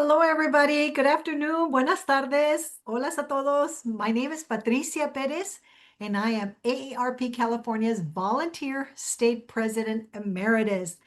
Hello, everybody. Good afternoon. Buenas tardes. Hola a todos. My name is Patricia Perez, and I am AARP California's Volunteer State President Emeritus.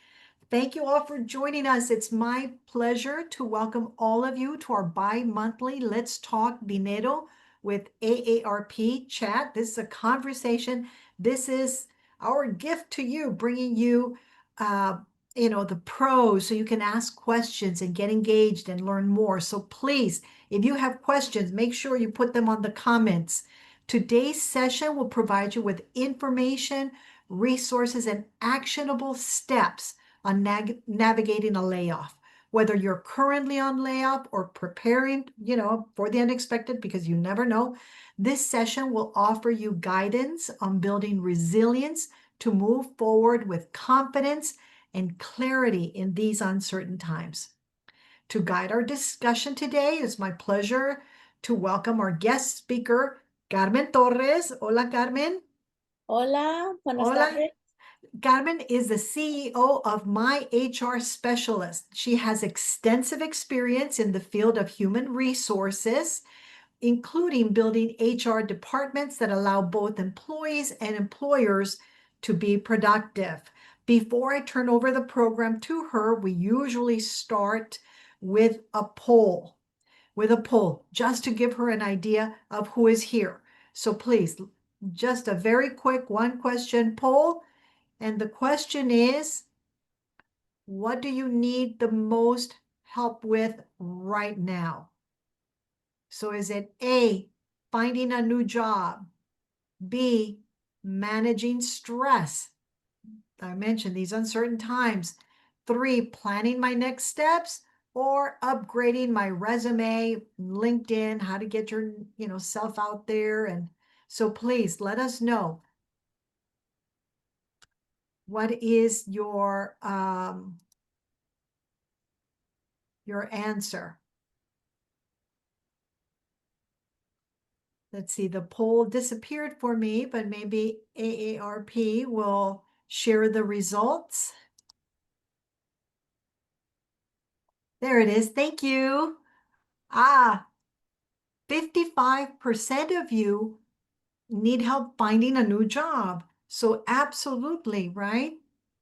Thank you all for joining us. It's my pleasure to welcome all of you to our bi-monthly Let's Talk Dinero with AARP chat. This is a conversation. This is our gift to you, bringing you uh, the pros so you can ask questions and get engaged and learn more. So please, if you have questions, make sure you put them on the comments. Today's session will provide you with information, resources, and actionable steps on navigating a layoff. Whether you're currently on layoff or preparing, for the unexpected, because you never know, this session will offer you guidance on building resilience to move forward with confidence and clarity in these uncertain times. To guide our discussion today, it's my pleasure to welcome our guest speaker, Carmen Torres. Hola, Carmen. Hola, buenas Hola. tardes. Carmen is the CEO of My HR Specialist. She has extensive experience in the field of human resources, including building HR departments that allow both employees and employers to be productive. Before I turn over the program to her, we usually start with a poll, just to give her an idea of who is here. So please, just a very quick one question poll. And the question is, what do you need the most help with right now? So is it A, finding a new job, B, managing stress? I mentioned these uncertain times. 3, planning my next steps, or upgrading my resume, LinkedIn, how to get your, self out there. And so please let us know, what is your answer? Let's see, the poll disappeared for me, but maybe AARP will share the results. There it is. Thank you. 55% of you need help finding a new job. So absolutely, right?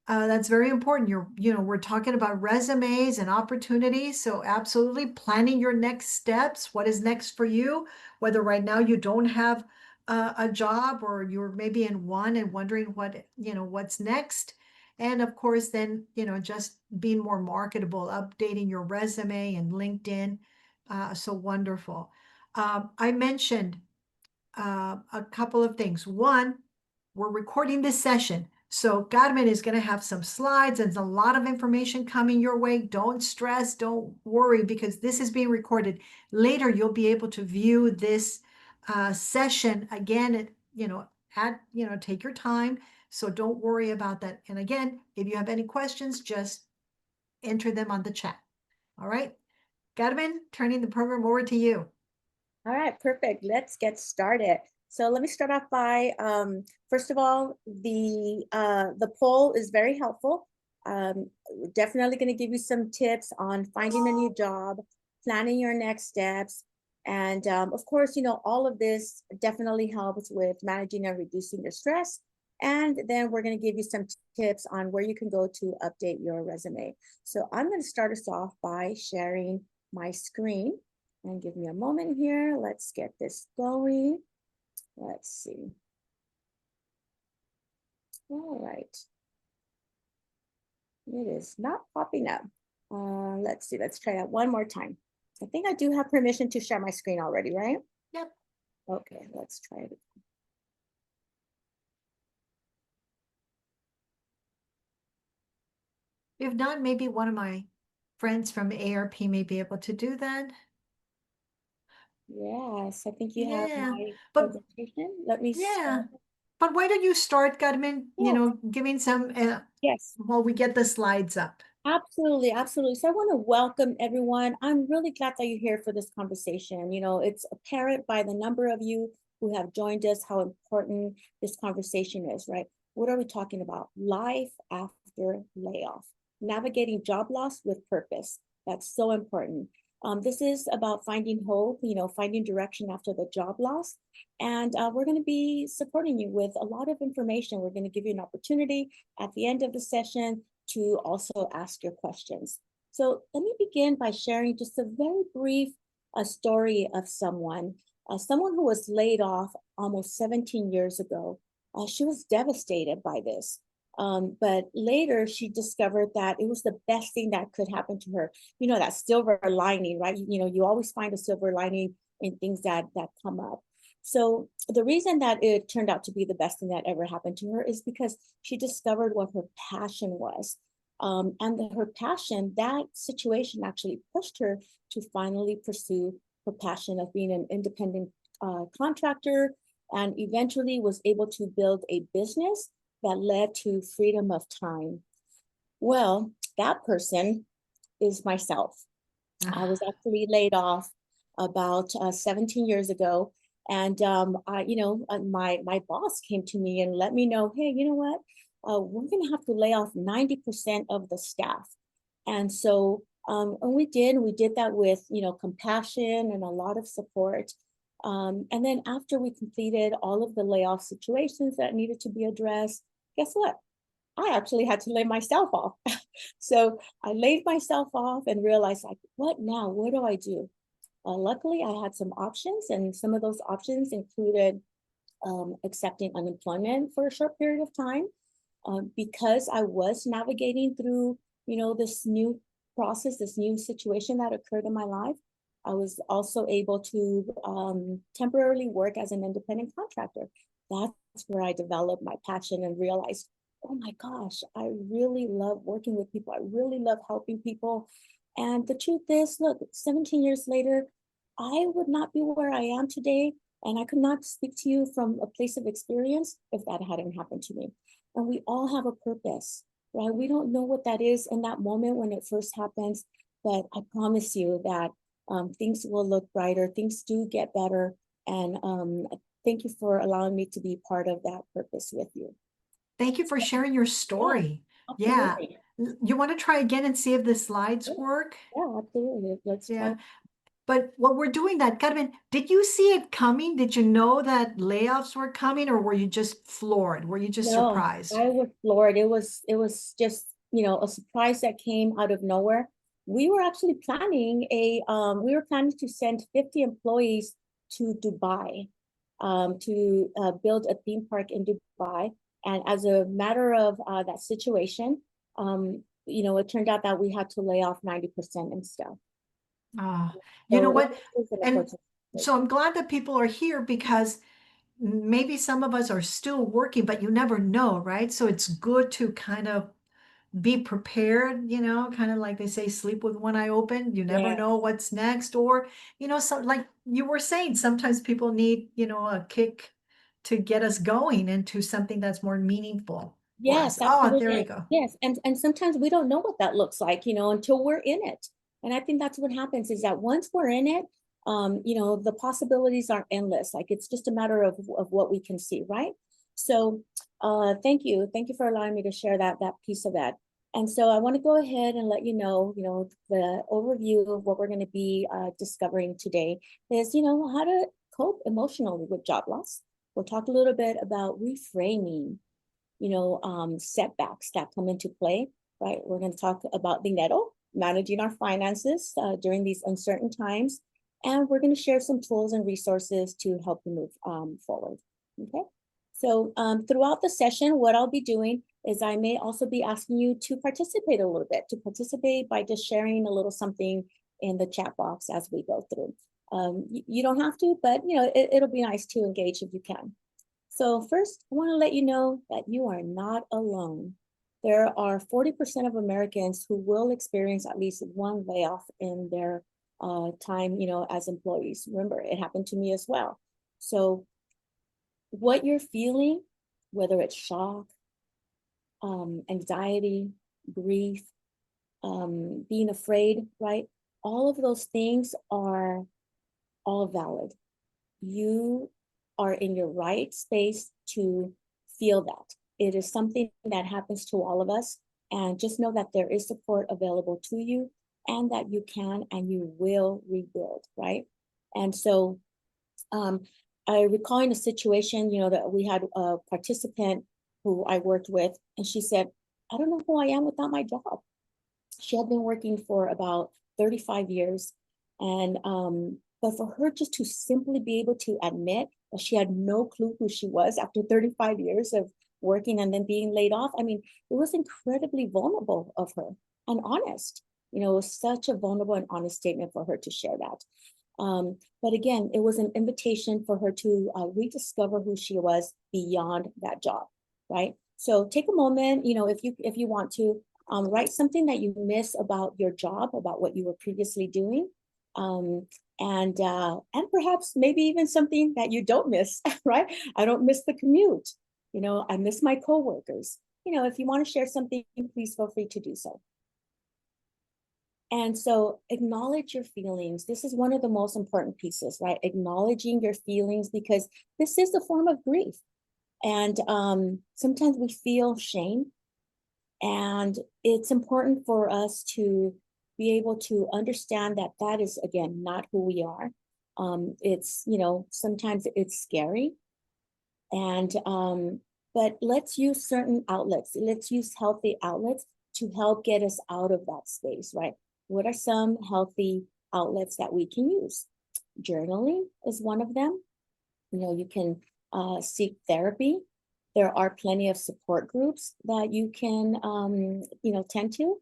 That's very important. We're talking about resumes and opportunities. So absolutely planning your next steps. What is next for you? Whether right now you don't have a job, or you're maybe in one and wondering what's next. And of course, then, just being more marketable, updating your resume and LinkedIn. So wonderful. I mentioned a couple of things. One, we're recording this session. So Carmen is going to have some slides and a lot of information coming your way. Don't stress, don't worry, because this is being recorded. Later, you'll be able to view this session again, take your time. So don't worry about that. And again, if you have any questions, just enter them on the chat. All right. Carmen, turning the program over to you. All right, perfect. Let's get started. So let me start off by, first of all, the poll is very helpful. Definitely going to give you some tips on finding a new job, planning your next steps. And of course, all of this definitely helps with managing and reducing your stress. And then we're going to give you some tips on where you can go to update your resume. So I'm going to start us off by sharing my screen. And give me a moment here. Let's get this going. Let's see. All right. It is not popping up. Let's see. Let's try that one more time. I think I do have permission to share my screen already, right? Yep. Okay, let's try it. If not, maybe one of my friends from ARP may be able to do that. Yes, I think you have Yeah, my but presentation. Let me yeah, start. but why don't you start, Carmen, Yes, giving some, yes. while we get the slides up. Absolutely, absolutely. So I want to welcome everyone. I'm really glad that you're here for this conversation. It's apparent by the number of you who have joined us how important this conversation is, right? What are we talking about? Life after layoff, navigating job loss with purpose. That's so important. This is about finding hope, finding direction after the job loss. And we're going to be supporting you with a lot of information. We're going to give you an opportunity at the end of the session to also ask your questions. So let me begin by sharing just a very brief story of someone who was laid off almost 17 years ago. She was devastated by this. But later she discovered that it was the best thing that could happen to her. That silver lining, right? You always find a silver lining in things that come up. So the reason that it turned out to be the best thing that ever happened to her is because she discovered what her passion was. Her passion, that situation actually pushed her to finally pursue her passion of being an independent contractor, and eventually was able to build a business that led to freedom of time. Well, that person is myself. I was actually laid off about 17 years ago. And my boss came to me and let me know, hey, you know what? We're going to have to lay off 90% of the staff. And so, and we did that with, compassion and a lot of support. And then after we completed all of the layoff situations that needed to be addressed, guess what? I actually had to lay myself off. So I laid myself off and realized, like, what now? What do I do? Luckily, I had some options, and some of those options included accepting unemployment for a short period of time. Because I was navigating through, this new process, this new situation that occurred in my life. I was also able to temporarily work as an independent contractor. That's where I developed my passion and realized, oh my gosh, I really love working with people. I really love helping people. And the truth is, look, 17 years later, I would not be where I am today. And I could not speak to you from a place of experience if that hadn't happened to me. And we all have a purpose, right? We don't know what that is in that moment when it first happens, but I promise you that things will look brighter, things do get better. And thank you for allowing me to be part of that purpose with you. Thank you for sharing your Yeah, story. Yeah. absolutely. You want to try again and see if the slides Yeah, work? yeah, absolutely. Let's try. Yeah. But while we're doing that, Carmen, did you see it coming? Did you know that layoffs were coming, or were you just floored? Were you just No, surprised? I was floored. It was just, a surprise that came out of nowhere. We were actually we were planning to send 50 employees to Dubai, to build a theme park in Dubai. And as a matter of that situation, it turned out that we had to lay off 90% and stuff. Ah, you know So what? it was an And unfortunate so situation. I'm glad that people are here because maybe some of us are still working, but you never know, right? So it's good to kind of be prepared, kind of like they say, sleep with one eye open. You never Yeah. know what's next. Or, so like you were saying, sometimes people need, a kick to get us going into something that's more meaningful for us. Yes, Oh, there we absolutely. go. Yes, and sometimes we don't know what that looks like, until we're in it. And I think that's what happens is that once we're in it, the possibilities are endless. Like it's just a matter of what we can see, right? So, thank you for allowing me to share that piece of that. And so I want to go ahead and let the overview of what we're going to be discovering today is, how to cope emotionally with job loss. We'll talk a little bit about reframing setbacks that come into play, right? We're going to talk about dinero, managing our finances during these uncertain times. And we're going to share some tools and resources to help you move forward. Okay. So throughout the session, what I'll be doing is I may also be asking you to participate a little bit, to participate by just sharing a little something in the chat box as we go through. You don't have to, but it'll be nice to engage if you can. So first, I want to let you know that you are not alone. There are 40% of Americans who will experience at least one layoff in their time, as employees. Remember, it happened to me as well. So what you're feeling, whether it's shock, anxiety, grief, being afraid, right? All of those things are all valid. You are in your right space to feel that. It is something that happens to all of us. And just know that there is support available to you. and that you can and you will rebuild, right? And so um, I recall in a situation, that we had a participant who I worked with, and she said, I don't know who I am without my job. She had been working for about 35 years. And, but for her just to simply be able to admit that she had no clue who she was after 35 years of working and then being laid off, I mean, it was incredibly vulnerable of her and honest. It was such a vulnerable and honest statement for her to share that. But again, it was an invitation for her to rediscover who she was beyond that job, right? So take a moment, if you want to, write something that you miss about your job, about what you were previously doing, um, and perhaps maybe even something that you don't miss, right? I don't miss the commute. I miss my coworkers. If you want to share something, please feel free to do so. And so acknowledge your feelings. This is one of the most important pieces, right? Acknowledging your feelings, because this is a form of grief. And sometimes we feel shame. And it's important for us to be able to understand that that is, again, not who we are. Sometimes it's scary. And but let's use certain outlets. Let's use healthy outlets to help get us out of that space, right? What are some healthy outlets that we can use? Journaling is one of them. You can seek therapy. There are plenty of support groups that you can, tend to.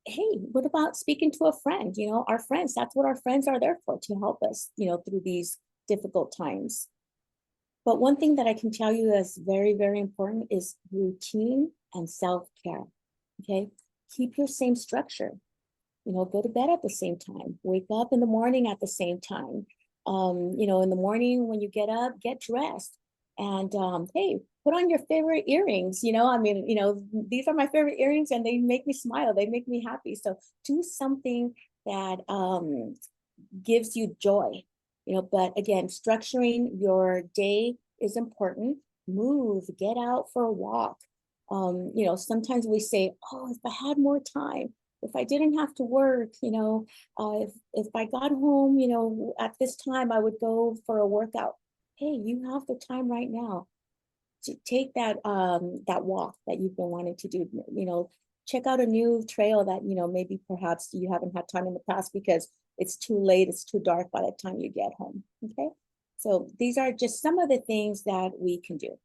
Hey, what about speaking to a friend? Our friends, that's what our friends are there for, to help us, through these difficult times. But one thing that I can tell you is very, very important is routine and self-care. Okay. Keep your same structure. Go to bed at the same time, wake up in the morning at the same time. In the morning when you get up, get dressed. And hey, put on your favorite earrings. These are my favorite earrings and they make me smile. They make me happy. So do something that gives you joy. But again, structuring your day is important. Move, get out for a walk. Sometimes we say, oh, if I had more time, if I didn't have to work, if I got home, at this time, I would go for a workout. Hey, you have the time right now to take that walk that you've been wanting to do. Check out a new trail that maybe perhaps you haven't had time in the past because it's too late, it's too dark by the time you get home. Okay, so these are just some of the things that we can do.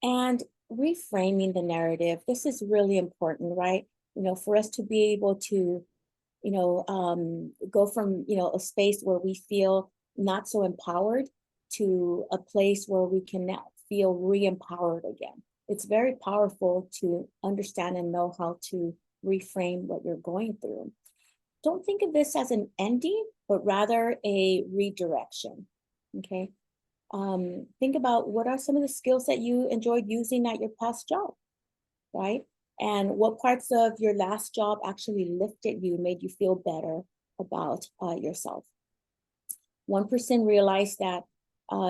And reframing the narrative, this is really important, right? For us to be able to go from a space where we feel not so empowered to a place where we can now feel re-empowered again. It's very powerful to understand and know how to reframe what you're going through. Don't think of this as an ending, but rather a redirection. Okay. Think about what are some of the skills that you enjoyed using at your past job, right? And what parts of your last job actually lifted you, made you feel better about yourself. One person realized that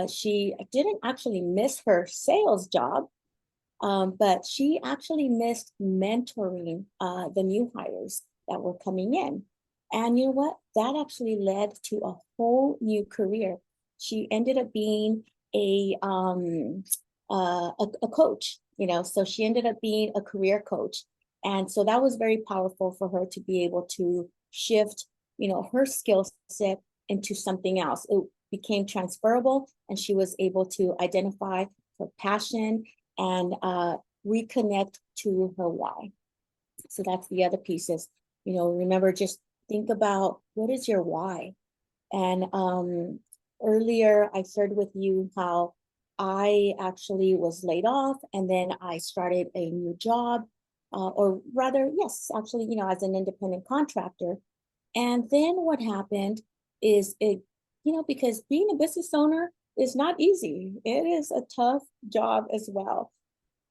she didn't actually miss her sales job, but she actually missed mentoring the new hires that were coming in. And you know what? That actually led to a whole new career. She ended up being a coach, so she ended up being a career coach. And so that was very powerful for her to be able to shift, her skill set into something else. It became transferable and she was able to identify her passion and reconnect to her why. So that's the other pieces. Remember, just think about what is your why. And earlier I shared with you how I actually was laid off and then I started a new job, or rather, yes, actually, as an independent contractor. And then what happened is because being a business owner is not easy. It is a tough job as well.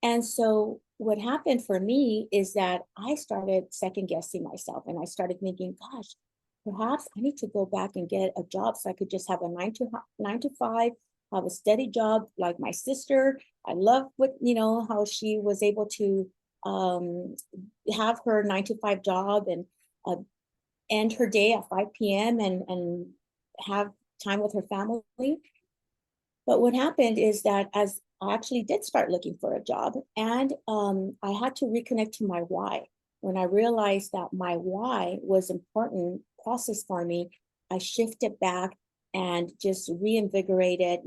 And so what happened for me is that I started second guessing myself and I started thinking, gosh, perhaps I need to go back and get a job so I could just have a 9 to 5, have a steady job like my sister. I love how she was able to um, have her 9 to 5 job and uh, end her day at 5 p.m. and have time with her family. But what happened is that as I actually did start looking for a job, and I had to reconnect to my why. When I realized that my why was important process for me, I shifted back and just reinvigorated,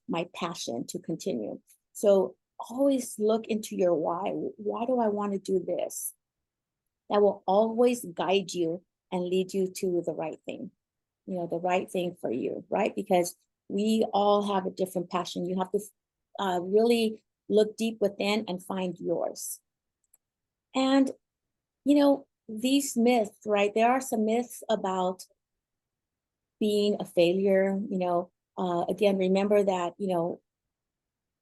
my passion to continue. So always look into your why. Why do I want to do this? That will always guide you and lead you to the right thing, the right thing for you, right? Because we all have a different passion. You have to really look deep within and find yours. And, these myths, right? There are some myths about being a failure, again, remember that,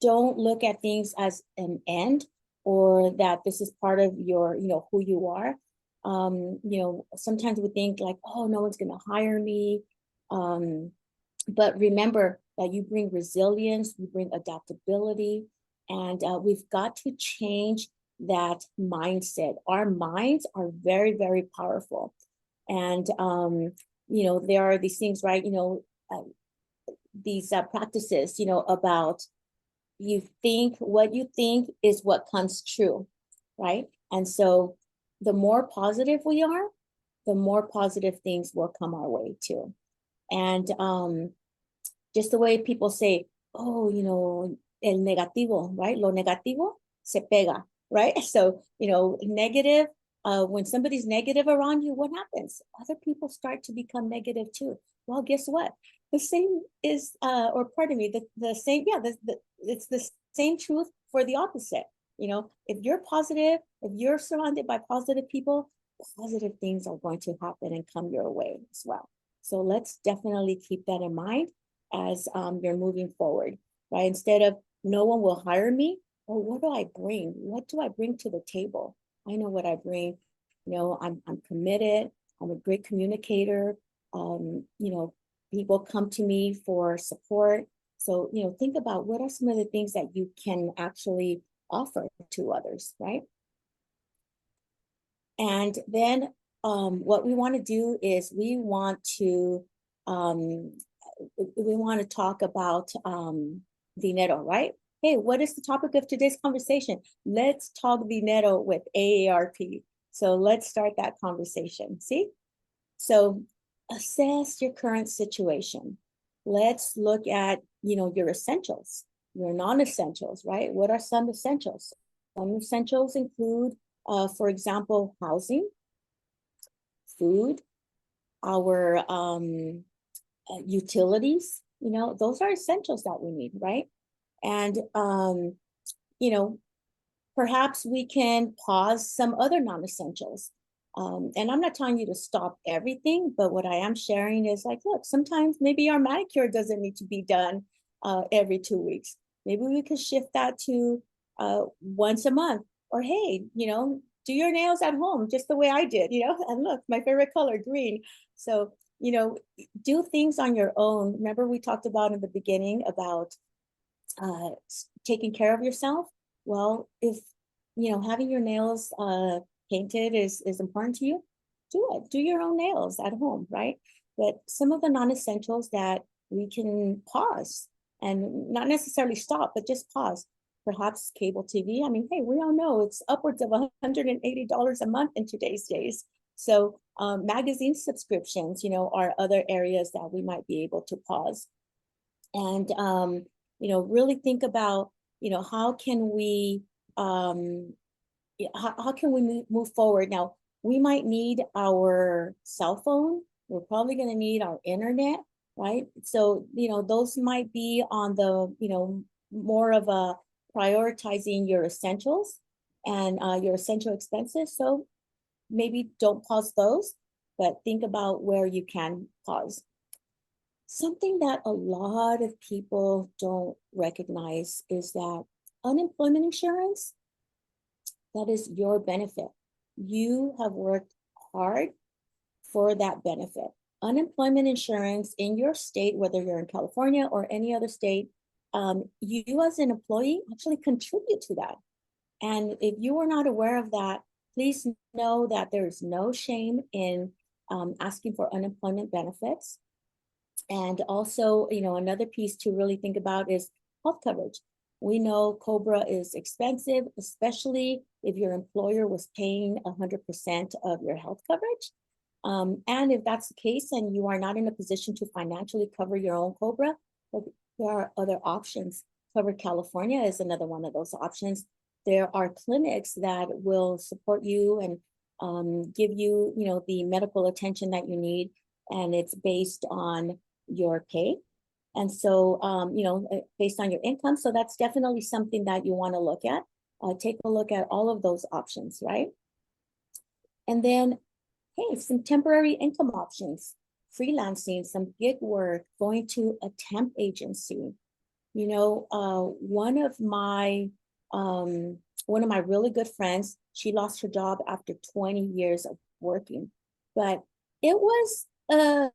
don't look at things as an end or that this is part of your, who you are. Sometimes we think like, oh, no one's going to hire me. But remember that you bring resilience, you bring adaptability, and we've got to change that mindset. Our minds are very, very powerful. And, there are these things, right? Uh, these practices, about you think what you think is what comes true, right? And so the more positive we are, the more positive things will come our way too. And just the way people say, oh, el negativo, right? Lo negativo se pega, right? So, negative, when somebody's negative around you, what happens? Other people start to become negative too. Well, guess what? The same is, or pardon me, the same, yeah, it's the same truth for the opposite. If you're positive, if you're surrounded by positive people, positive things are going to happen and come your way as well. So let's definitely keep that in mind as you're moving forward, right? Instead of no one will hire me, well, what do I bring? What do I bring to the table? I know what I bring. I'm committed. I'm a great communicator. People come to me for support. So, think about what are some of the things that you can actually offer to others, right? And then what we want to do is we want to talk about dinero, right? Hey, what is the topic of today's conversation? Let's talk dinero with AARP. So let's start that conversation. See? So assess your current situation. Let's look at, your essentials, your non-essentials, right? What are some essentials? Some essentials include, for example, housing, food, our utilities, those are essentials that we need, right? And, you know, perhaps we can pause some other non-essentials. And I'm not telling you to stop everything, but what I am sharing is like, look, sometimes maybe our manicure doesn't need to be done every 2 weeks. Maybe we could shift that to once a month. Or hey, do your nails at home just the way I did, and look, my favorite color, green. So, do things on your own. Remember we talked about in the beginning about uh, taking care of yourself. Well, if having your nails painted is important to you, do it. Do your own nails at home, right? But some of the non-essentials that we can pause and not necessarily stop, but just pause. Perhaps cable TV. I mean, hey, we all know it's upwards of $180 a month in today's days. So magazine subscriptions, are other areas that we might be able to pause. And really think about, how can we how can we move forward? Now, we might need our cell phone. We're probably going to need our internet, right? So, those might be on the, more of a prioritizing your essentials and your essential expenses. So maybe don't pause those, but think about where you can pause. Something that a lot of people don't recognize is that unemployment insurance, that is your benefit. You have worked hard for that benefit. Unemployment insurance in your state, whether you're in California or any other state, you as an employee actually contribute to that. And if you are not aware of that, please know that there is no shame in asking for unemployment benefits. And also, another piece to really think about is health coverage. We know COBRA is expensive, especially if your employer was paying 100% of your health coverage. And if that's the case and you are not in a position to financially cover your own COBRA, there are other options. Cover California is another one of those options. There are clinics that will support you and give you, the medical attention that you need, and it's based on your pay. And so, based on your income. So that's definitely something that you want to look at. Take a look at all of those options, right? And then, hey, some temporary income options, freelancing, some gig work, going to a temp agency. One of my really good friends, she lost her job after 20 years of working, but it was a,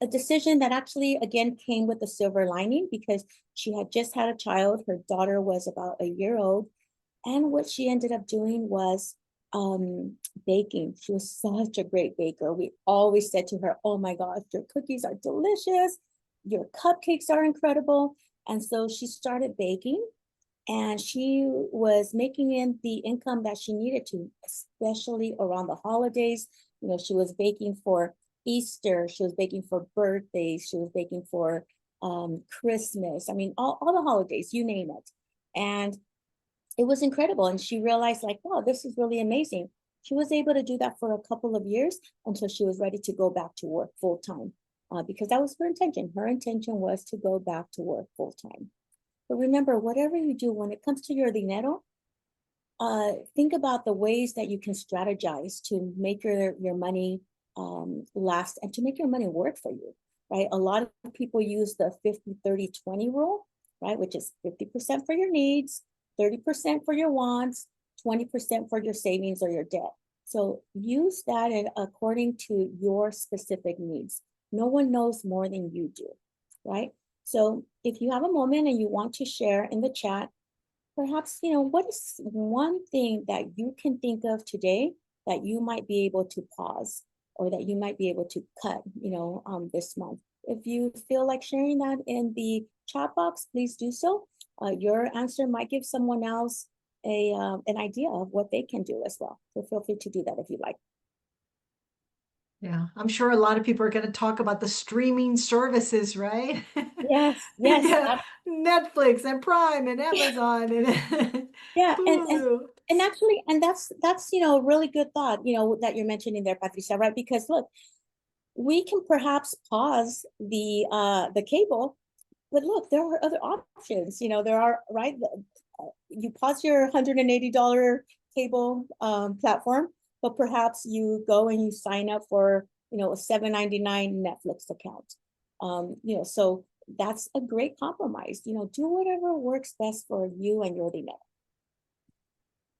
a decision that actually again came with a silver lining because she had just had a child. Her daughter was about a year old, and what she ended up doing was baking. She was such a great baker. We always said to her, "Oh my gosh, your cookies are delicious. Your cupcakes are incredible." And so she started baking, and she was making in the income that she needed to, especially around the holidays. She was baking for Easter, she was baking for birthdays, she was baking for Christmas. I mean, all the holidays, you name it. And it was incredible. And she realized, like, wow, this is really amazing. She was able to do that for a couple of years until she was ready to go back to work full time, because that was her intention. Her intention was to go back to work full time. But remember, whatever you do, when it comes to your dinero, think about the ways that you can strategize to make your money last and to make your money work for you, right? A lot of people use the 50-30-20 rule, right? Which is 50% for your needs, 30% for your wants, 20% for your savings or your debt. So use that according to your specific needs. No one knows more than you do, right? So if you have a moment and you want to share in the chat, perhaps, what is one thing that you can think of today that you might be able to pause or that you might be able to cut, this month? If you feel like sharing that in the chat box, please do so. Your answer might give someone else an idea of what they can do as well. So feel free to do that if you like. Yeah, I'm sure a lot of people are going to talk about the streaming services, right? Yes, yes, Yeah, Netflix and Prime and Amazon and yeah, Hulu. and actually, and that's a really good thought, that you're mentioning there, Patricia, right? Because look, we can perhaps pause the cable, but look, there are other options. There are, right. You pause your $180 cable platform, but perhaps you go and you sign up for a $7.99 Netflix account. So that's a great compromise. Do whatever works best for you and your dinero.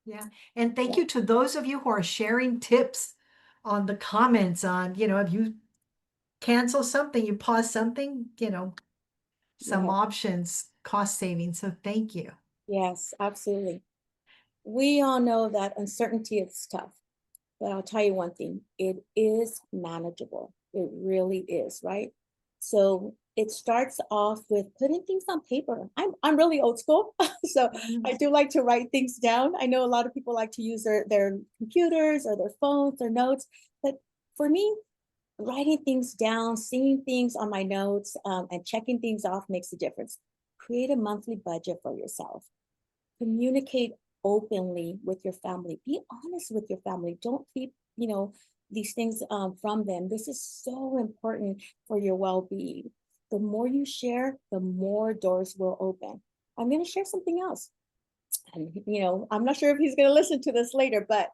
Yeah. And thank Yeah. you to those of you who are sharing tips on the comments on, if you cancel something, you pause something, some Yeah. options, cost saving. So thank you. Yes, absolutely. We all know that uncertainty is tough. But I'll tell you one thing, it is manageable. It really is, right? So it starts off with putting things on paper. I'm really old school, so I do like to write things down. I know a lot of people like to use their computers or their phones or notes, but for me, writing things down, seeing things on my notes, and checking things off makes a difference. Create a monthly budget for yourself. Communicate openly with your family. Be honest with your family. Don't keep, these things from them. This is so important for your well-being. The more you share, the more doors will open. I'm going to share something else. And, I'm not sure if he's going to listen to this later, but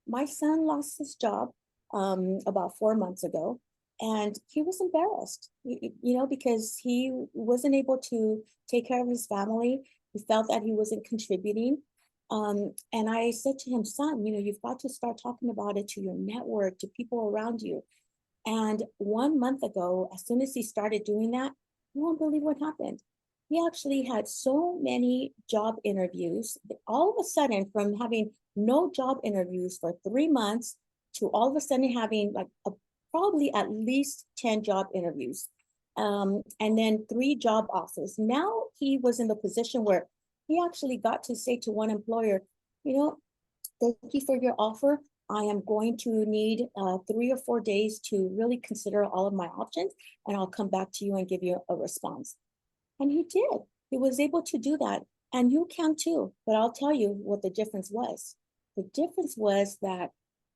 my son lost his job about 4 months ago, and he was embarrassed, because he wasn't able to take care of his family. He felt that he wasn't contributing. And I said to him, son, you've got to start talking about it to your network, to people around you. And 1 month ago, as soon as he started doing that, you won't believe what happened. he actually had so many job interviews that all of a sudden, from having no job interviews for 3 months to all of a sudden having like probably at least 10 job interviews, and then 3 job offers. Now he was in the position where he actually got to say to one employer, you know, thank you for your offer. I am going to need 3 or 4 days to really consider all of my options, and I'll come back to you and give you a response. And he did. He was able to do that. And you can too. But I'll tell you what the difference was. The difference was that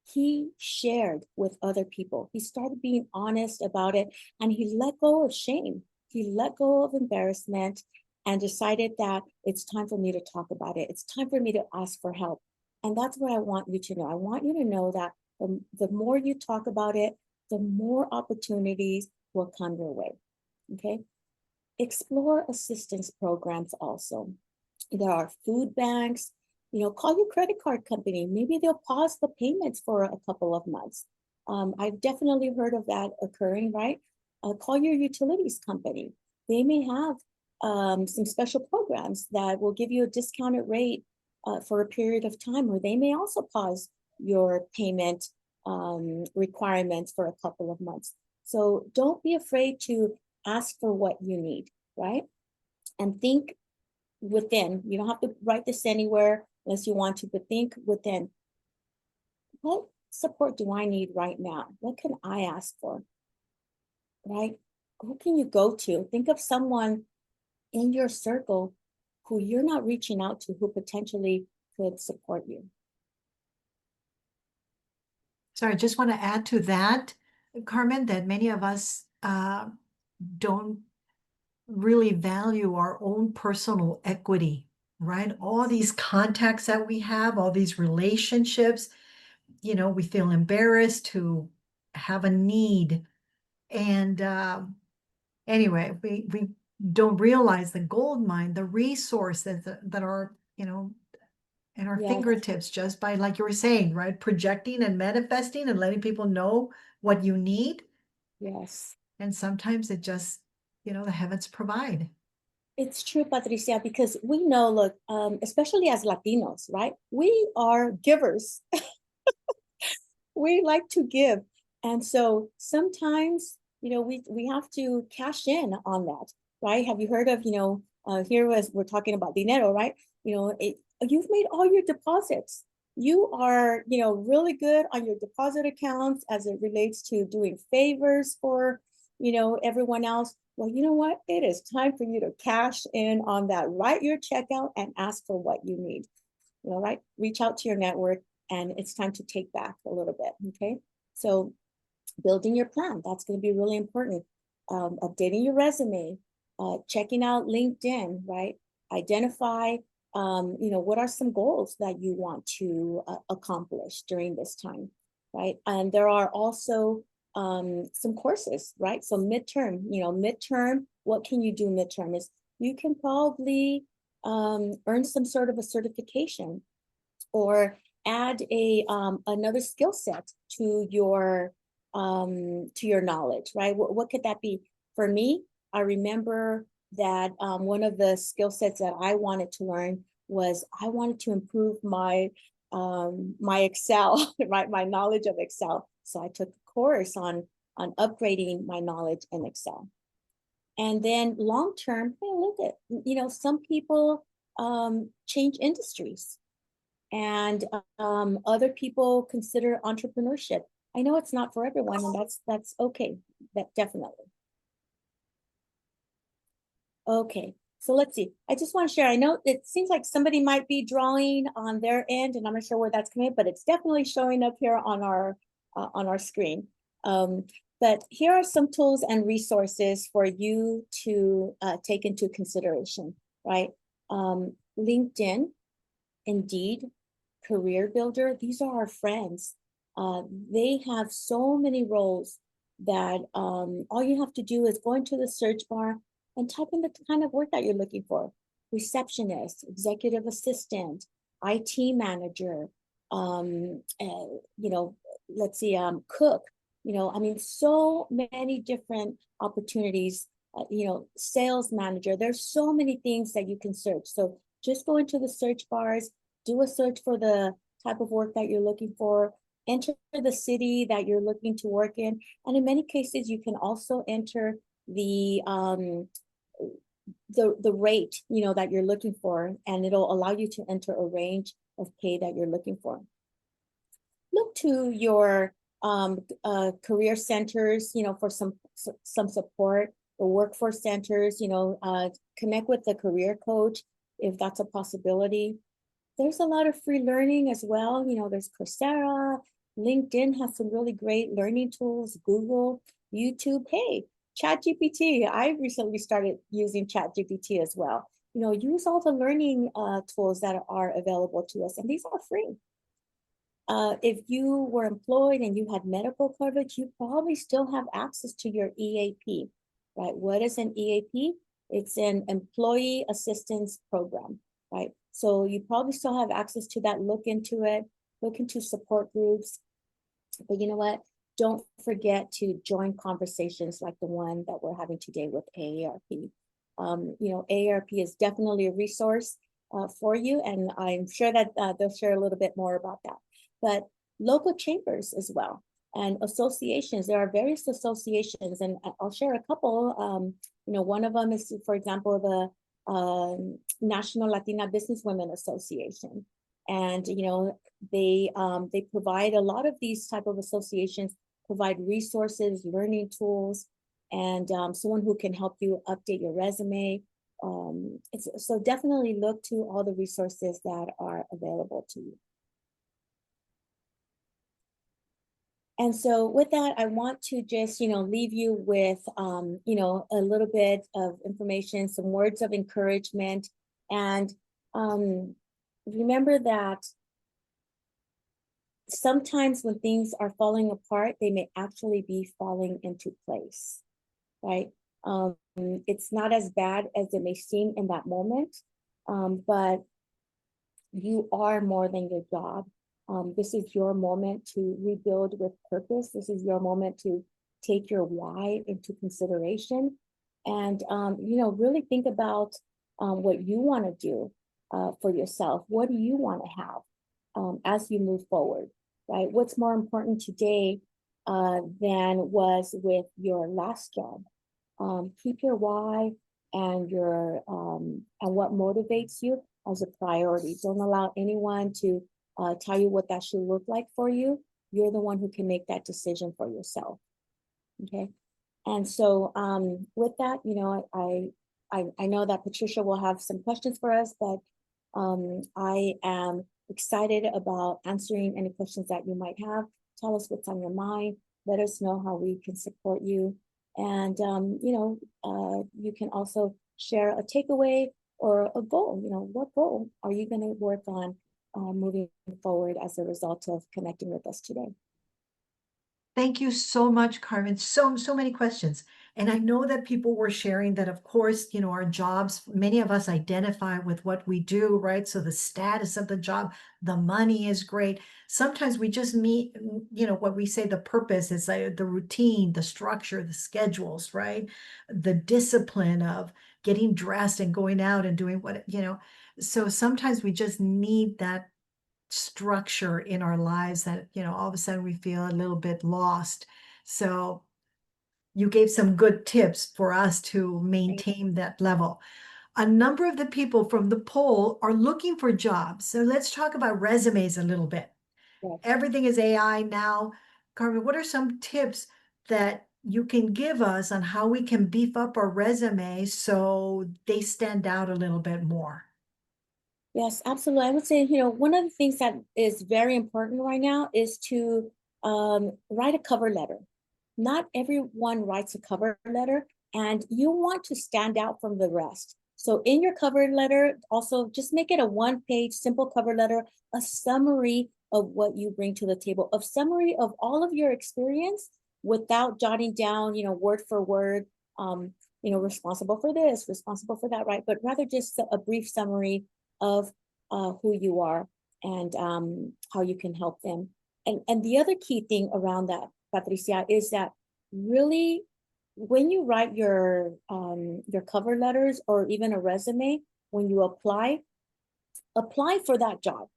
he shared with other people. He started being honest about it, and he let go of shame. He let go of embarrassment and decided that it's time for me to talk about it. It's time for me to ask for help. And that's what I want you to know. I want you to know that the more you talk about it, the more opportunities will come your way. Okay. Explore assistance programs also. There are food banks. Call your credit card company. Maybe they'll pause the payments for a couple of months. I've definitely heard of that occurring, right? Call your utilities company. They may have some special programs that will give you a discounted rate for a period of time, or they may also pause your payment requirements for a couple of months. So don't be afraid to ask for what you need, right? And think within. You don't have to write this anywhere unless you want to, but think within. What support do I need right now? What can I ask for, right? Who can you go to? Think of someone in your circle who you're not reaching out to who potentially could support you. So I just want to add to that, Carmen, that many of us don't really value our own personal equity, right? All these contacts that we have, all these relationships, we feel embarrassed to have a need. And anyway, we don't realize the gold mine, the resources that are, at our Yes, fingertips just by, like you were saying, right? Projecting and manifesting and letting people know what you need. yes. And sometimes it just, the heavens provide. It's true, Patricia, because we know, look, especially as Latinos, right? We are givers. We like to give. And so sometimes, we have to cash in on that, right? Have you heard of, here as we're talking about dinero, right? You've made all your deposits. You are, really good on your deposit accounts as it relates to doing favors for, everyone else. Well, you know what? It is time for you to cash in on that. Write your checkout and ask for what you need. Right? Reach out to your network, and it's time to take back a little bit. Okay. So building your plan, that's going to be really important. Updating your resume, checking out LinkedIn, right? Identify, what are some goals that you want to accomplish during this time, right? And there are also some courses, right? So midterm, what can you do midterm is you can probably earn some sort of a certification or add another skill set to your knowledge, right? What could that be? For me, I remember that one of the skill sets that I wanted to learn was I wanted to improve my Excel, right? My knowledge of Excel. So I took a course on upgrading my knowledge in Excel. And then long term, hey, look at, some people change industries, and other people consider entrepreneurship. I know it's not for everyone, and that's okay. That definitely. Okay, so let's see. I just want to share. I know it seems like somebody might be drawing on their end, and I'm not sure where that's coming, but it's definitely showing up here on our screen. But here are some tools and resources for you to take into consideration, right? LinkedIn, Indeed, Career Builder, these are our friends. They have so many roles that all you have to do is go into the search bar and type in the kind of work that you're looking for. Receptionist, executive assistant, IT manager, let's see, cook, I mean, so many different opportunities sales manager. There's so many things that you can search. So just go into the search bars, do a search for the type of work that you're looking for, enter the city that you're looking to work in. And in many cases, you can also enter the rate, that you're looking for, and it'll allow you to enter a range of pay that you're looking for. Look to your career centers, for some support, the workforce centers, connect with the career coach if that's a possibility. There's a lot of free learning as well. There's Coursera, LinkedIn has some really great learning tools, Google, YouTube. Hey, ChatGPT. I recently started using ChatGPT as well. Use all the learning tools that are available to us, and these are free. If you were employed and you had medical coverage, you probably still have access to your EAP, right? What is an EAP? It's an employee assistance program, right? So you probably still have access to that. Look into it, look into support groups. But you know what? Don't forget to join conversations like the one that we're having today with AARP. AARP is definitely a resource for you, and I'm sure that they'll share a little bit more about that. But local chambers as well, and associations. There are various associations, and I'll share a couple. One of them is, for example, the National Latina Businesswomen Association, and they provide a lot of these type of associations provide resources, learning tools, and someone who can help you update your resume. So definitely look to all the resources that are available to you. And so with that, I want to just, leave you with, a little bit of information, some words of encouragement. And remember that sometimes when things are falling apart, they may actually be falling into place, right? It's not as bad as it may seem in that moment, but you are more than your job. This is your moment to rebuild with purpose. This is your moment to take your why into consideration, and really think about what you want to do for yourself. What do you want to have as you move forward, right? What's more important today than was with your last job? Keep your why and your and what motivates you as a priority. Don't allow anyone to tell you what that should look like for you. You're the one who can make that decision for yourself. Okay. And so with that, I know that Patricia will have some questions for us, but I am excited about answering any questions that you might have. Tell us what's on your mind. Let us know how we can support you. And, you can also share a takeaway or a goal. What goal are you going to work on moving forward as a result of connecting with us today? Thank you so much, Carmen. So many questions. And I know that people were sharing that, of course, our jobs, many of us identify with what we do, right? So the status of the job, the money is great. Sometimes we just meet, what we say the purpose is like the routine, the structure, the schedules, right? The discipline of getting dressed and going out and doing So sometimes we just need that structure in our lives that, all of a sudden we feel a little bit lost. So you gave some good tips for us to maintain that level. A number of the people from the poll are looking for jobs. So let's talk about resumes a little bit. Yes. Everything is AI now. Carmen, what are some tips that you can give us on how we can beef up our resumes so they stand out a little bit more? Yes, absolutely. I would say, one of the things that is very important right now is to write a cover letter. Not everyone writes a cover letter, and you want to stand out from the rest. So in your cover letter, also just make it a one-page simple cover letter, a summary of what you bring to the table, a summary of all of your experience without jotting down, word for word, responsible for this, responsible for that, right? But rather just a brief summary of who you are and how you can help them. And the other key thing around that, Patricia, is that really when you write your cover letters or even a resume, when you apply for that job.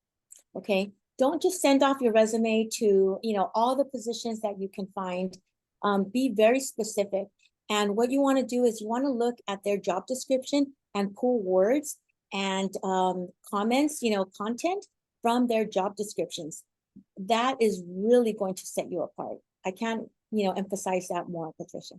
Okay, don't just send off your resume to all the positions that you can find. Be very specific. And what you want to do is you want to look at their job description and pull words and comments, content from their job descriptions. That is really going to set you apart. I can't, emphasize that more, Patricia.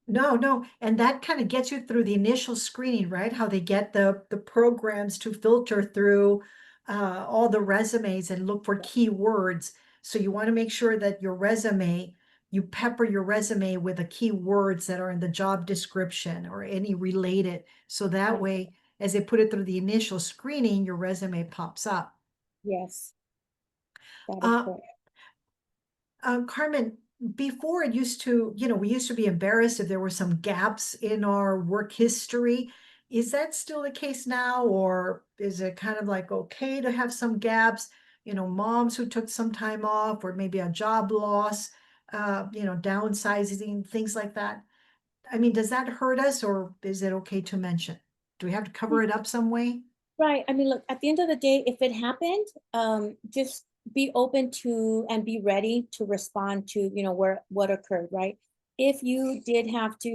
No, no, and that kind of gets you through the initial screening, right? How they get the programs to filter through all the resumes and look for keywords. So you want to make sure that your resume, you pepper your resume with the keywords that are in the job description or any related. So that Right. way, as they put it through the initial screening, your resume pops up. Yes, that is Uh, correct. Carmen, before it used to, we used to be embarrassed if there were some gaps in our work history. Is that still the case now, or is it kind of like okay to have some gaps? Moms who took some time off, or maybe a job loss, downsizing, things like that. I mean, does that hurt us, or is it okay to mention? Do we have to cover it up some way? Right. I mean, look, at the end of the day, if it happened, just be open to and be ready to respond to, where what occurred, right? If you did have to,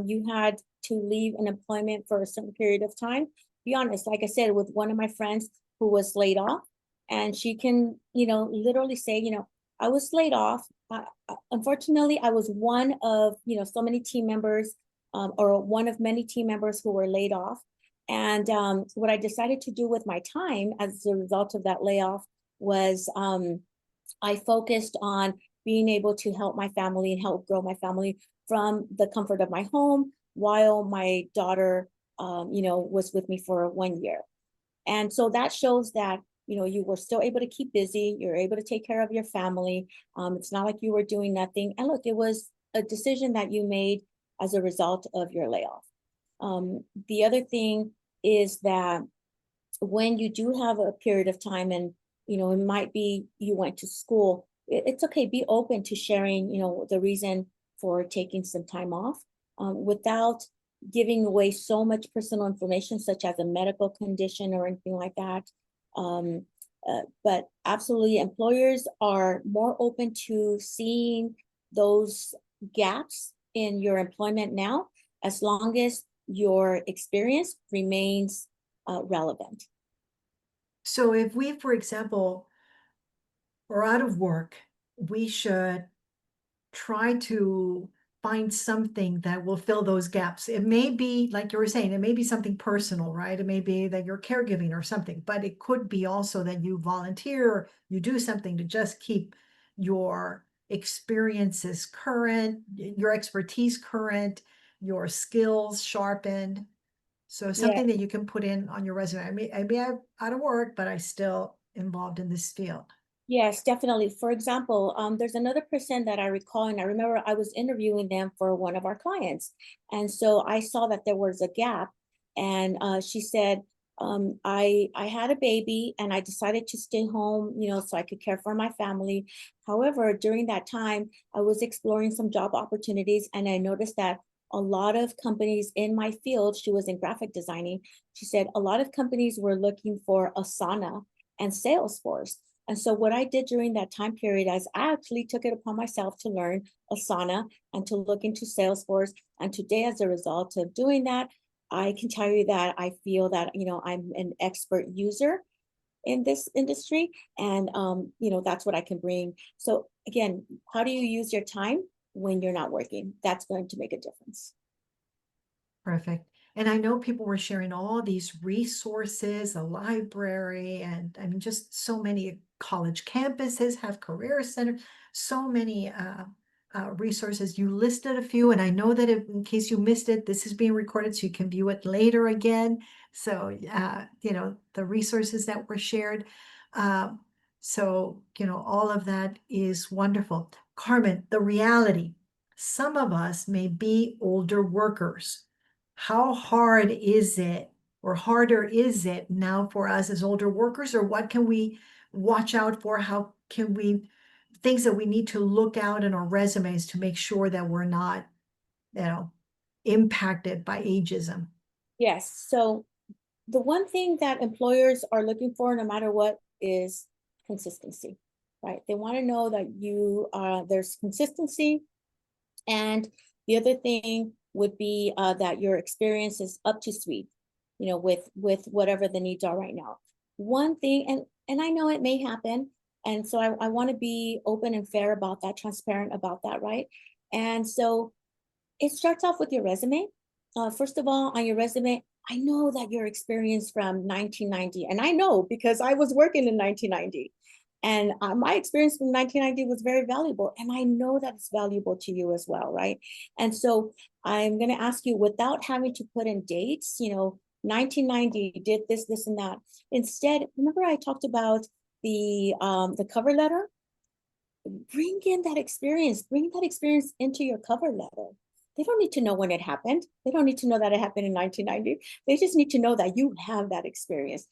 you had to leave an employment for a certain period of time, be honest, like I said, with one of my friends who was laid off, and she can, literally say, I was laid off. Unfortunately, I was one of, so many team members, or one of many team members who were laid off. And what I decided to do with my time as a result of that layoff was I focused on being able to help my family and help grow my family from the comfort of my home while my daughter, was with me for 1 year. And so that shows that, you were still able to keep busy. You're able to take care of your family. It's not like you were doing nothing. And look, it was a decision that you made as a result of your layoff. The other thing is that when you do have a period of time and it might be you went to school, it's okay. Be open to sharing the reason for taking some time off, without giving away so much personal information such as a medical condition or anything like that. um, but absolutely, employers are more open to seeing those gaps in your employment now, as long as your experience remains relevant. So if we, for example, are out of work, we should try to find something that will fill those gaps. It may be, like you were saying, it may be something personal, right? It may be that you're caregiving or something, but it could be also that you volunteer, you do something to just keep your experiences current, your expertise current, your skills sharpened. So Yeah. something that you can put in on your resume. I'm out of work, but I still involved in this field. Yes, definitely. For example, there's another person that I recall, and I remember I was interviewing them for one of our clients. And so I saw that there was a gap. And she said, I had a baby and I decided to stay home, so I could care for my family. However, during that time, I was exploring some job opportunities and I noticed that a lot of companies in my field, she was in graphic designing, she said a lot of companies were looking for Asana and Salesforce. And so what I did during that time period is I actually took it upon myself to learn Asana and to look into Salesforce. And today, as a result of doing that, I can tell you that I feel that, I'm an expert user in this industry. And, that's what I can bring. So again, how do you use your time when you're not working? That's going to make a difference. Perfect. And I know people were sharing all these resources, the library, and I mean, just so many college campuses have career centers, so many resources. You listed a few, and I know that in case you missed it, this is being recorded so you can view it later again. So, the resources that were shared. Um, so, all of that is wonderful. Carmen, the reality, some of us may be older workers. How hard is it or harder is it now for us as older workers, or what can we watch out for? How can we, things that we need to look out in our resumes to make sure that we're not you know, impacted by ageism. Yes. So the one thing that employers are looking for, no matter what, is consistency, right? They want to know that there's consistency. And the other thing would be that your experience is up to speed, with whatever the needs are right now. One thing, and I know it may happen, and so I want to be open and fair about that, transparent about that, right? And so it starts off with your resume. First of all, on your resume, I know that your experience from 1990, and I know because I was working in 1990, and my experience from 1990 was very valuable, and I know that it's valuable to you as well, right? And so I'm going to ask you, without having to put in dates, 1990 did this, and that. Instead, remember I talked about the cover letter? Bring that experience into your cover letter. They don't need to know when it happened. They don't need to know that it happened in 1990. They just need to know that you have that experience.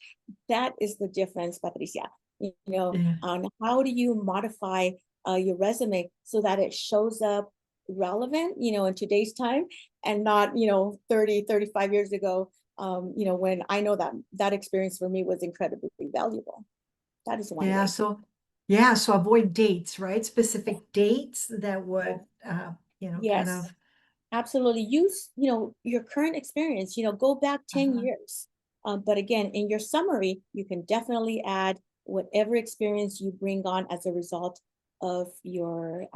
That is the difference, Patricia, Yeah. on how do you modify your resume so that it shows up relevant, in today's time, and not, 30, 35 years ago, when I know that that experience for me was incredibly valuable. That is one Yeah, way. so avoid dates, right? Specific dates that would kind Yes. of Absolutely. Use, your current experience, go back 10 uh years. But again, in your summary, you can definitely add whatever experience you bring on as a result of your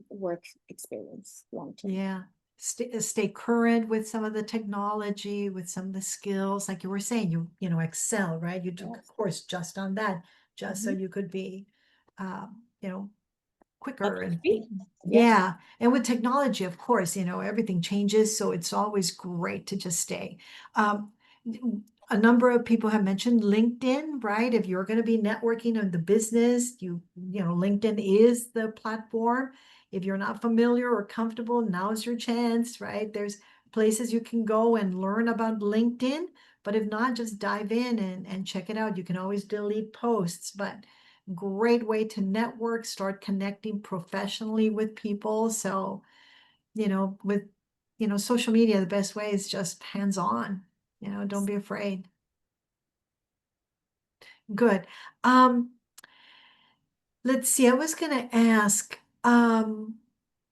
work experience long term. yeah, stay current with some of the technology, with some of the skills, like you were saying, Excel, right? You took a Yes. course just on that, just so Mhm. you could be you know, Up quicker to and speed. Yes. yeah, and with technology, of course, everything changes, so it's always great to just stay. um, a number of people have mentioned LinkedIn, right? If you're going to be networking in the business, LinkedIn is the platform. If you're not familiar or comfortable, now's your chance, right? There's places you can go and learn about LinkedIn, but if not, just dive in and check it out. You can always delete posts, but great way to network, start connecting professionally with people. So, with, social media, the best way is just hands-on, don't be afraid. Good. Um, let's see, I was gonna ask,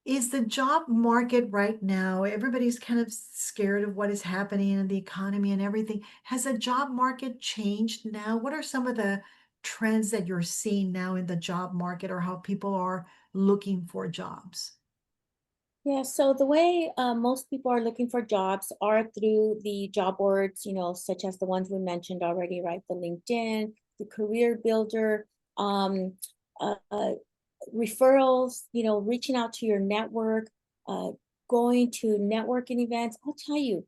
is the job market right now, everybody's kind of scared of what is happening in the economy and everything. Has the job market changed now? What are some of the trends that you're seeing now in the job market, or how people are looking for jobs? Yeah, so the way most people are looking for jobs are through the job boards, such as the ones we mentioned already, right? The LinkedIn, the Career Builder, um, uh, referrals, reaching out to your network, uh, going to networking events. I'll tell you,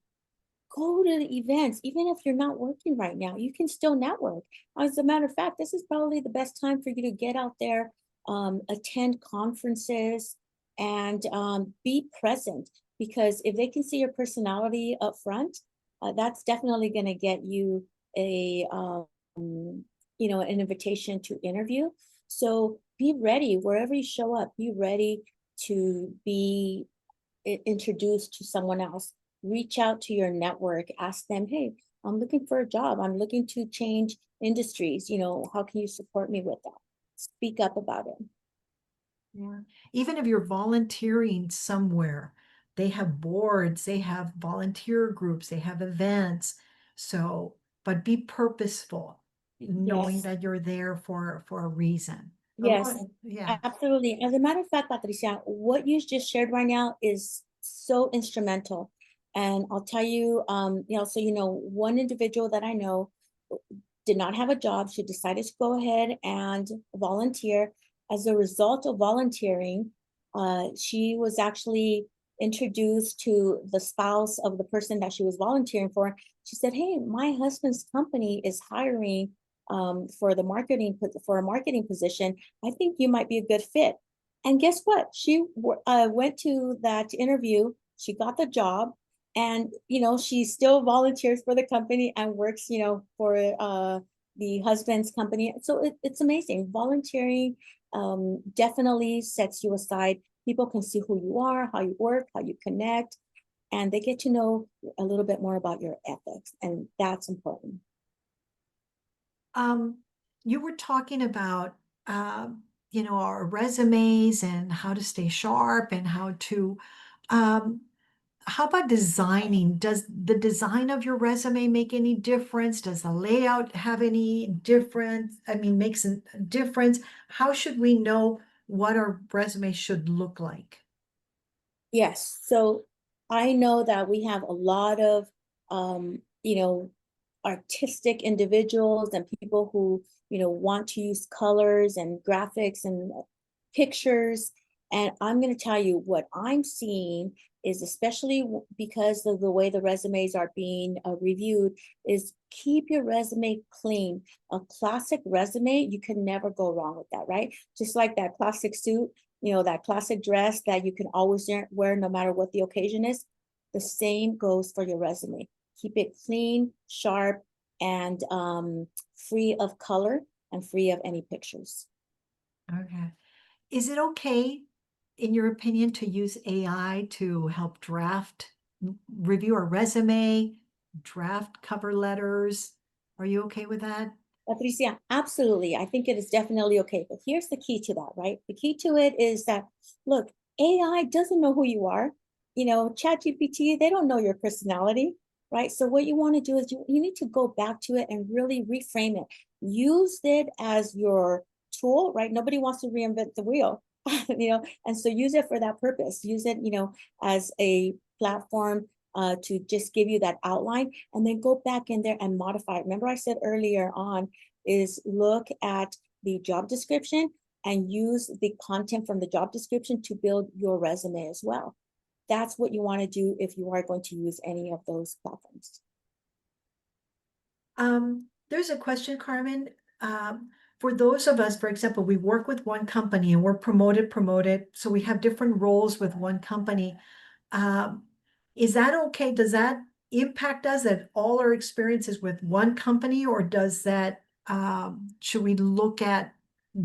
go to the events, even if you're not working right now, you can still network. As a matter of fact, this is probably the best time for you to get out there, attend conferences, and be present. Because if they can see your personality up front, that's definitely going to get you an invitation to interview. So be ready wherever you show up. Be ready to be introduced to someone else. Reach out to your network, ask them, hey, I'm looking for a job, I'm looking to change industries, how can you support me with that? Speak up about it. Yeah. Even if you're volunteering somewhere, they have boards, they have volunteer groups, they have events. So, but be purposeful, knowing Yes. that you're there for a reason. Yes, Yeah. absolutely. As a matter of fact, Patricia, what you just shared right now is so instrumental. And I'll tell you, so one individual that I know did not have a job. She decided to go ahead and volunteer. As a result of volunteering, she was actually introduced to the spouse of the person that she was volunteering for. She said, "Hey, my husband's company is hiring for a marketing position. I think you might be a good fit." And guess what? She went to that interview. She got the job, and she still volunteers for the company and works, for the husband's company. So it's amazing. Volunteering definitely sets you aside. People can see who you are, how you work, how you connect, and they get to know a little bit more about your ethics, and that's important. Um, you were talking about, our resumes and how to stay sharp and um, how about designing? Does the design of your resume make any difference? Does the layout have any difference? I mean, makes a difference. How should we know what our resume should look like? Yes. So I know that we have a lot of, artistic individuals and people who, want to use colors and graphics and pictures. And I'm going to tell you what I'm seeing is, especially because of the way the resumes are being reviewed, is keep your resume clean. A classic resume, you can never go wrong with that, right? Just like that classic suit, that classic dress that you can always wear no matter what the occasion is. The same goes for your resume. Keep it clean, sharp, and free of color and free of any pictures. Okay. Is it okay, in your opinion, to use AI to help review a resume, draft cover letters? Are you okay with that? Patricia, absolutely. I think it is definitely okay. But here's the key to that, right? The key to it is that, look, AI doesn't know who you are. ChatGPT, they don't know your personality, right? So what you want to do is you need to go back to it and really reframe it. Use it as your tool, right? Nobody wants to reinvent the wheel, and so use it for that purpose. Use it, as a platform to just give you that outline, and then go back in there and modify it. Remember I said earlier on is look at the job description and use the content from the job description to build your resume as well. That's what you want to do if you are going to use any of those platforms. There's a question, Carmen. For those of us, for example, we work with one company and we're promoted, so we have different roles with one company. Um, is that okay? Does that impact us at all our experiences with one company, or should we look at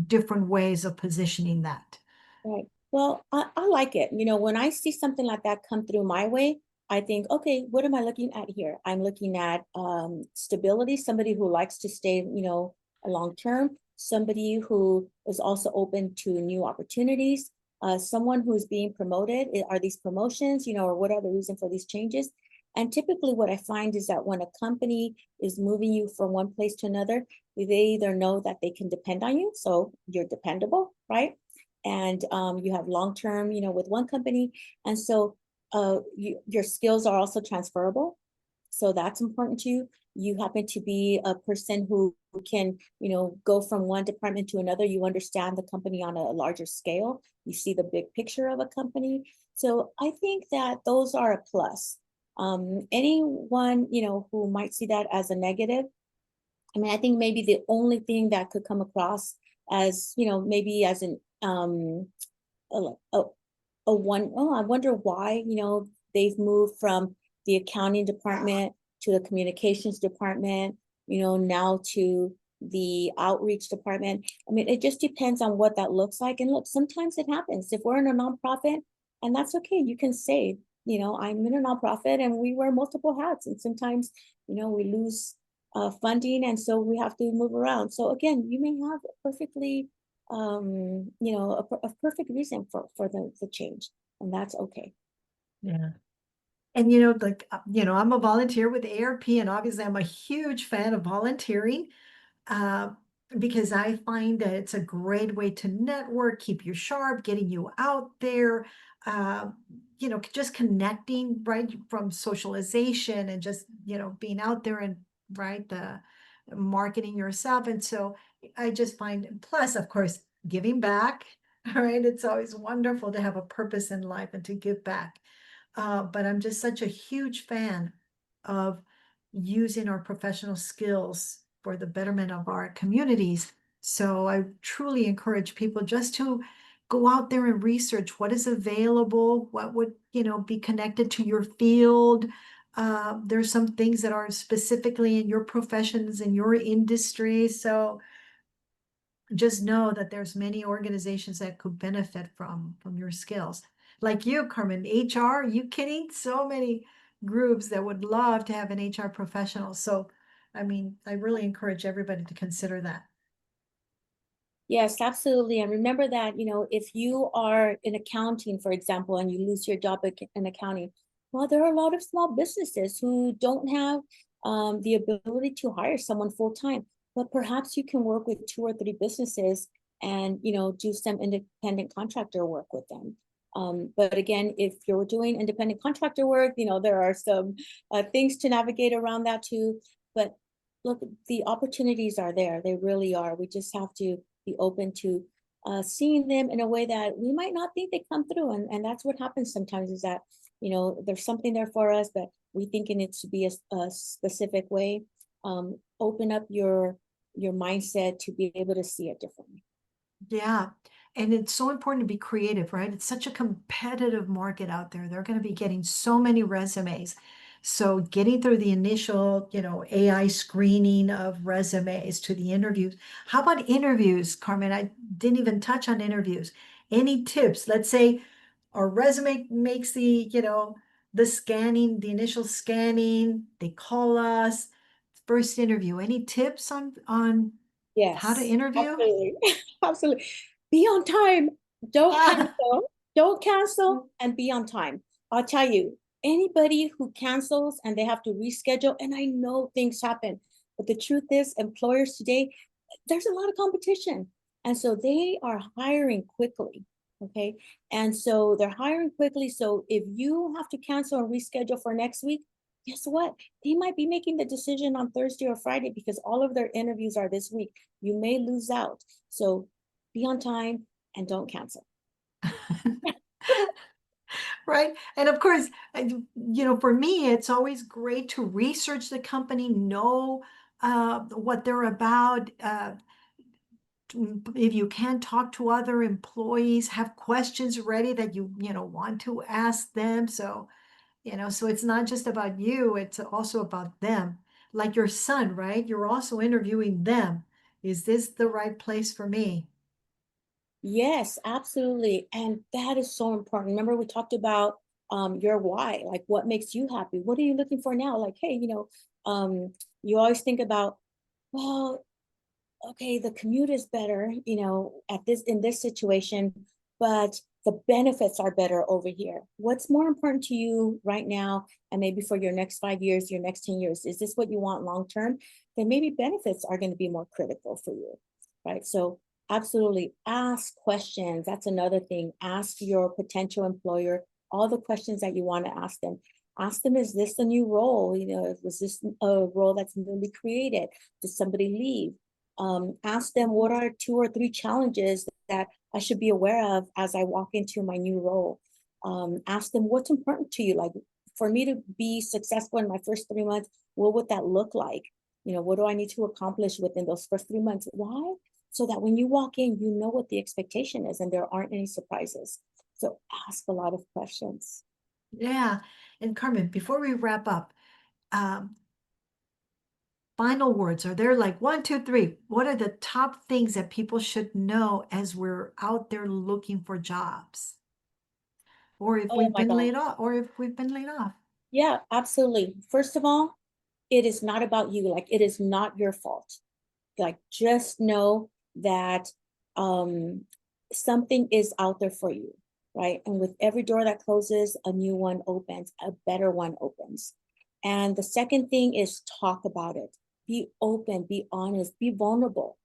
different ways of positioning that? Right. Well, I like it. When I see something like that come through my way, I think, okay, what am I looking at here? I'm looking at stability, somebody who likes to stay, a long term, somebody who is also open to new opportunities, someone who's being promoted. Are these promotions, or what are the reason for these changes? And typically what I find is that when a company is moving you from one place to another, they either know that they can depend on you, so you're dependable, right? And you have long term, with one company, and so your skills are also transferable. So that's important to you. You happen to be a person who can, go from one department to another. You understand the company on a larger scale. You see the big picture of a company. So I think that those are a plus. Anyone, who might see that as a negative, I mean, I think maybe the only thing that could come across as, maybe as an a, a, a one, oh, I wonder why, they've moved from the accounting department to the communications department, now to the outreach department. I mean, it just depends on what that looks like. And look, sometimes it happens. If we're in a nonprofit, and that's okay, you can say, I'm in a nonprofit and we wear multiple hats. And sometimes, we lose funding. And so we have to move around. So again, you may have perfectly a perfect reason for the change, and that's okay. Yeah. And I'm a volunteer with ARP, and obviously I'm a huge fan of volunteering. uh, because I find that it's a great way to network, keep you sharp, getting you out there, uh, just connecting, right, from socialization and just, being out there and, right, the marketing yourself. And so I just find, plus, of course, giving back, all right, it's always wonderful to have a purpose in life and to give back. But I'm just such a huge fan of using our professional skills for the betterment of our communities. So I truly encourage people just to go out there and research what is available, what would, be connected to your field. There's some things that are specifically in your professions, in your industry. So just know that there's many organizations that could benefit from your skills. like you, Carmen, HR, you kidding? So many groups that would love to have an HR professional. So, I mean, I really encourage everybody to consider that. Yes, absolutely. And remember that, if you are in accounting, for example, and you lose your job in accounting, well, there are a lot of small businesses who don't have the ability to hire someone full time. But perhaps you can work with two or three businesses and, do some independent contractor work with them. But again, if you're doing independent contractor work, there are some things to navigate around that too. But look, the opportunities are there. They really are. We just have to be open to seeing them in a way that we might not think they come through. And that's what happens sometimes is that, there's something there for us, but we think it needs to be a specific way. Open up your mindset to be able to see it differently. Yeah. And it's so important to be creative, right? It's such a competitive market out there. They're going to be getting so many resumes. So getting through the initial, AI screening of resumes to the interviews. How about interviews, Carmen? I didn't even touch on interviews. Any tips? Let's say our resume makes the scanning, the initial scanning, they call us, first interview. Any tips on how to Yes, interview? absolutely. Absolutely. Be on time. Don't Ah. cancel. Don't cancel and be on time. I'll tell you, anybody who cancels and they have to reschedule, and I know things happen, but the truth is, employers today, there's a lot of competition. And so they are hiring quickly. Okay. And so they're hiring quickly. So if you have to cancel and reschedule for next week, guess what? They might be making the decision on Thursday or Friday because all of their interviews are this week. You may lose out. So be on time and don't cancel. Right. And of course, for me, it's always great to research the company, know what they're about. If you can talk to other employees, have questions ready that you want to ask them. So it's not just about you, it's also about them. Like your son, right? You're also interviewing them. Is this the right place for me? Yes, absolutely. And that is so important. Remember, we talked about your why, like what makes you happy? What are you looking for now? Like, hey, you always think about, well, okay, the commute is better, at this in this situation, but the benefits are better over here. What's more important to you right now, and maybe for your next 5 years, your next 10 years? Is this what you want long term? Then maybe benefits are going to be more critical for you, right? So absolutely ask questions. That's another thing. Ask your potential employer all the questions that you want to ask them. Ask them, is this a new role? Was this a role that's newly created? Did somebody leave? Ask them what are two or three challenges that I should be aware of as I walk into my new role. Ask them what's important to you. Like for me to be successful in my first 3 months, what would that look like? What do I need to accomplish within those first 3 months? Why? So that when you walk in, you know what the expectation is and there aren't any surprises. So ask a lot of questions. Yeah. And Carmen, before we wrap up, um, final words. Are there like one, two, three? What are the top things that people should know as we're out there looking for jobs? Or if Oh we've my been God. laid off, or if we've been laid off. Yeah, absolutely. First of all, it is not about you. Like it is not your fault. Like just know that um something is out there for you, right? And with every door that closes, a new one opens, a better one opens. And the second thing is talk about it. Be open, be honest, be vulnerable.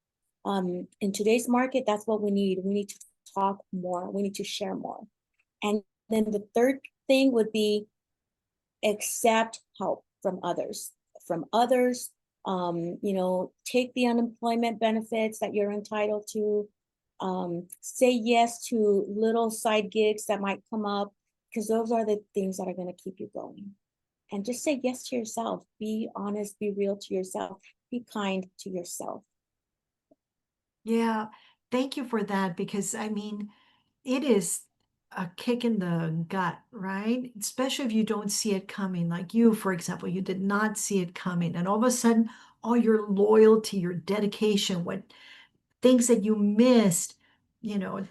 In today's market, that's what we need. We need to talk more, we need to share more. And then the third thing would be accept help from others. Take the unemployment benefits that you're entitled to. Say yes to little side gigs that might come up because those are the things that are going to keep you going. And just say yes to yourself. Be honest, be real to yourself, be kind to yourself. Yeah. Thank you for that because I mean, it is a kick in the gut, right? Especially if you don't see it coming. Like you, for example, you did not see it coming. And all of a sudden, all your loyalty, your dedication, what things that you missed, you know,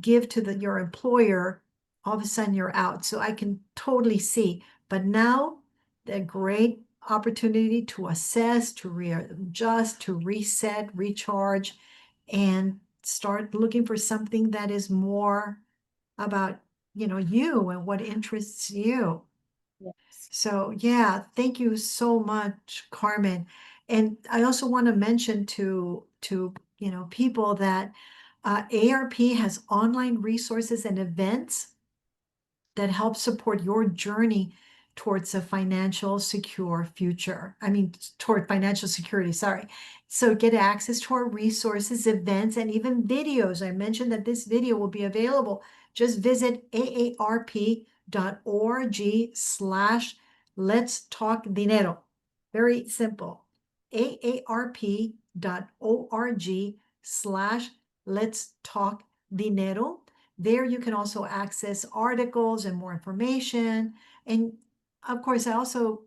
give to your employer, all of a sudden you're out. So I can totally see. But now, the great opportunity to assess, to readjust, to reset, recharge, and start looking for something that is more about, you and what interests you. Yes. So yeah, thank you so much, Carmen. And I also want to mention to people that ARP has online resources and events that help support your journey towards a financial secure future. I mean, toward financial security, sorry. So get access to our resources, events, and even videos. I mentioned that this video will be available. Just visit aarp.org/ let's talk dinero. Very simple. aarp.org/ let's talk dinero. There you can also access articles and more information. And of course, I also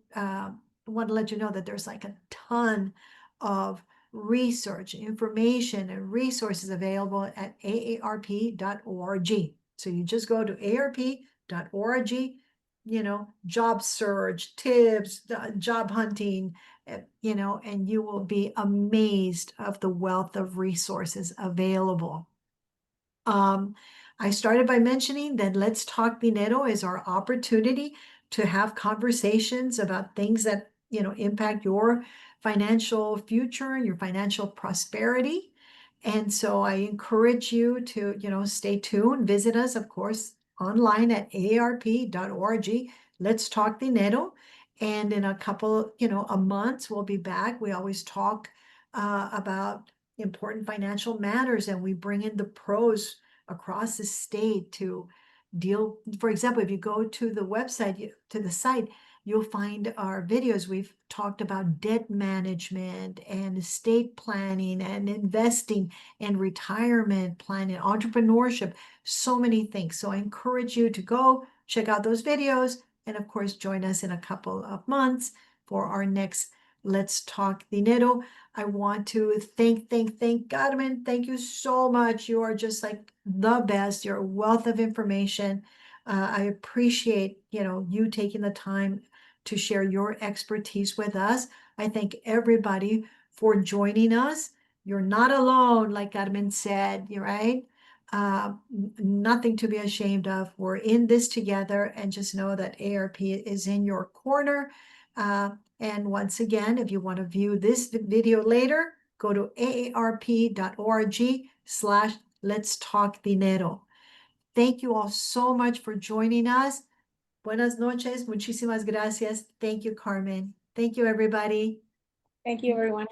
want to let you know that there's like a ton of research, information, and resources available at aarp.org. So you just go to aarp.org, job search, tips, job hunting, and you will be amazed of the wealth of resources available. I started by mentioning that Let's Talk Dinero is our opportunity to have conversations about things that, impact your financial future and your financial prosperity. And so I encourage you to, stay tuned. Visit us, of course, online at aarp.org. Let's Talk Dinero. And in a couple, a months, we'll be back. We always talk about important financial matters, and we bring in the pros across the state to deal. For example, if you go to the website, to the site, you'll find our videos. We've talked about debt management and estate planning and investing and retirement planning, entrepreneurship, so many things. So I encourage you to go check out those videos, and of course, join us in a couple of months for our next Let's Talk Dinero. I want to thank Carmen. Thank you so much. You are just like the best. You're a wealth of information. I appreciate, you taking the time to share your expertise with us. I thank everybody for joining us. You're not alone, like Carmen said, you're right. Nothing to be ashamed of. We're in this together, and just know that ARP is in your corner. And once again, if you want to view this video later, go to aarp.org/ let's talk dinero. Thank you all so much for joining us. Buenas noches. Muchísimas gracias. Thank you, Carmen. Thank you, everybody. Thank you, everyone.